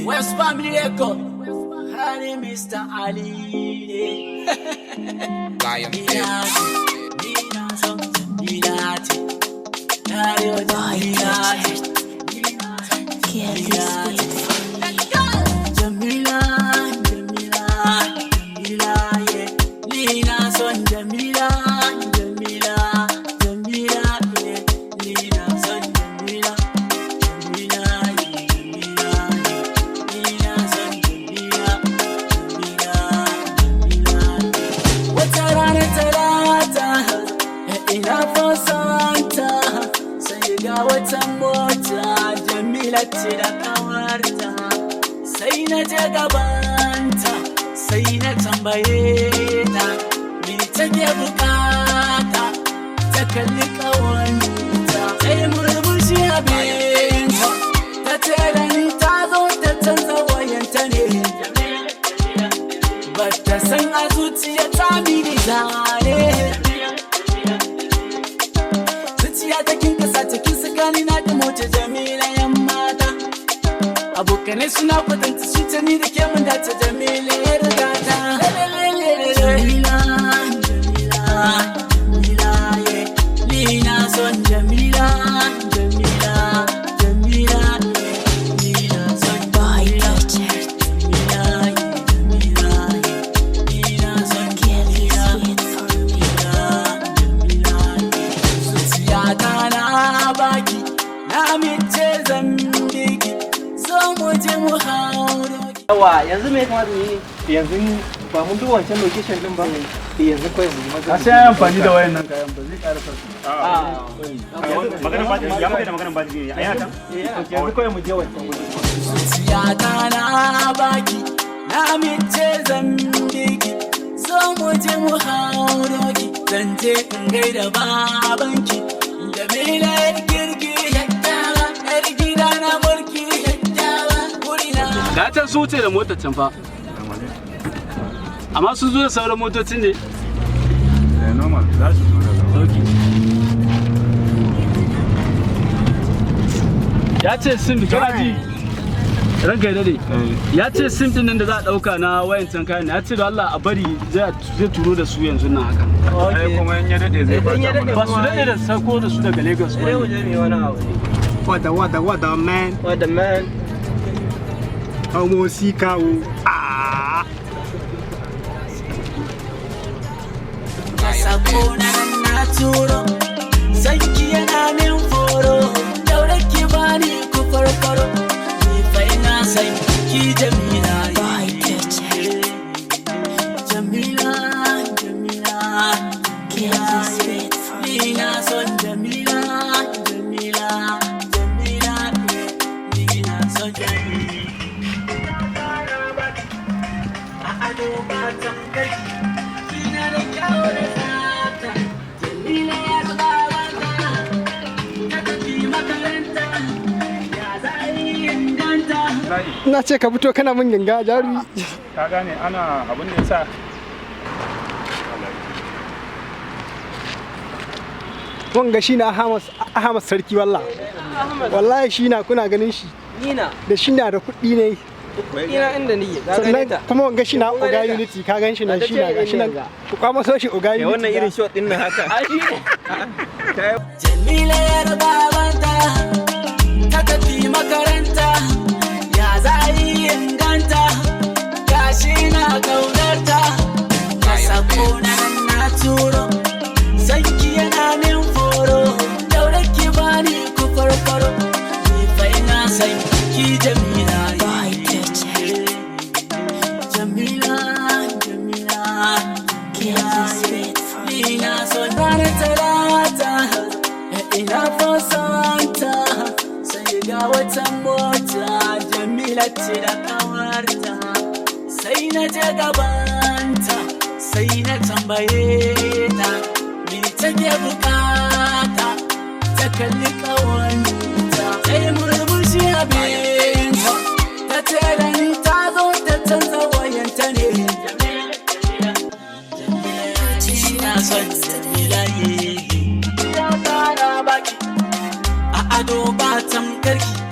West Family Record, Honey Mr. Ali. Ce da kawarta sai na je gabanta sai na tambaye ta me take bukata ta kalli kawanta sai murmushi abinta ta ce da ni ta zo ta canza wayanta ne ba ta san a zuciya ta mini zane zuciya ta kin kasa ta kin sakani na da mota Jamila abokanai suna kwatanta shi ta ni da ke mun dace Jamila ya riga ta Jamila ni na son Jamila ni na son Jamila ni na son zuciya ta na baki na mice zambiki yawa yanzu me kamata mu yi yanzu ba mun duk wancan location din ba yanzu kai mu magana sai amfani da wayannan kayan ba zai ƙara farko magana ba ya muke da magana ba ji ai haka yanzu kai mu je wancan zuciya ta na baki na mice zambiki so mu je mu hauroki zan je in gaida babanki da mila kirki yattawa yar gida na mulki da can su wuce da motar can fa amma sun zo da sauran motocin ne normal za su zo da ya ce sim kana ji ranka ya dade ya ce sim din nan da za a dauka na wayancan kayan ya ce da Allah a bari zai turo da su yanzu nan haka ai kuma in ya dade zai ba su dade da sako da su daga Lagos ba what the man almost kawo sako na turo sanki yana min foro daure ki bani ku farfaro ni fa ina san ki Jamila Jamila ina son Jamila ina son Jamila na ce ka fito kana min ganga jarumi ka gane ana abin da yasa wanga shi na Ahmad sarki wallahi shi na kuna ganin shi da shi na da kuɗi ne ina inda ni ga gane ta kuma wanga shi na Oga Unity ka gan shi na shi na gashi nan ku kwama so shi Oga Unity wannan irin shot din nan haka Jamila yar babanta ta tafi makaranta ya za yi inganta gashi na kaunarta ka sako na turo sanki yana min foro daure ki bani ku farfaro ni fa ina san ki Jamila ina son ranar talata ina fasanta sai ga wata mota Jamila ce da kawarta sai na je gabanta sai na tambaye ta me take bukata ta kalli kawanta sai murmushi son Jamila ya kana baki a ado ba tamkarki